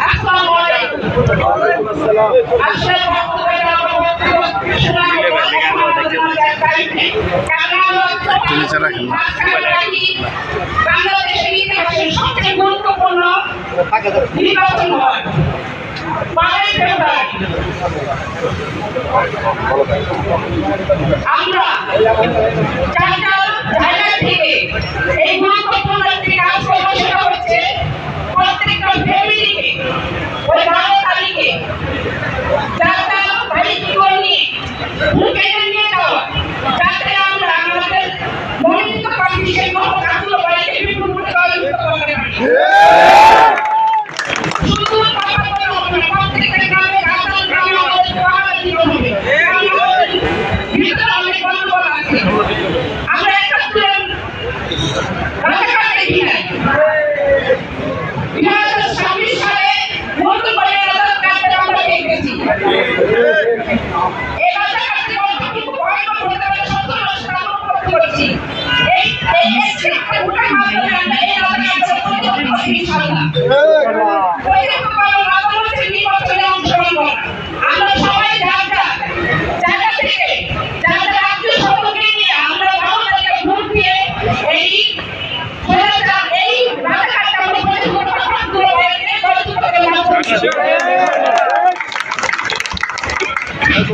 আসসালামু আলাইকুম। বাংলাদেশের ইতিহাসে সবচেয়ে গুরুত্বপূর্ণ নির্বাচন হয় 5 ফেব্রুয়ারি। আমরা চারটা জায়গা থেকে এই গুরুত্বপূর্ণ একটি কাজ করবো, সেটা হচ্ছে প্রত্যেকটা ফ্যামিলিকে ওই 12 তারিখে চারটা দায়িত্ব নিয়ে বুকে নিয়ে যাওয়া, যাতে আমরা আমাদের মনোনীত প্রার্থী সেই কাজগুলো বাড়িতে বিপুল করতে পারি। আমরা একটা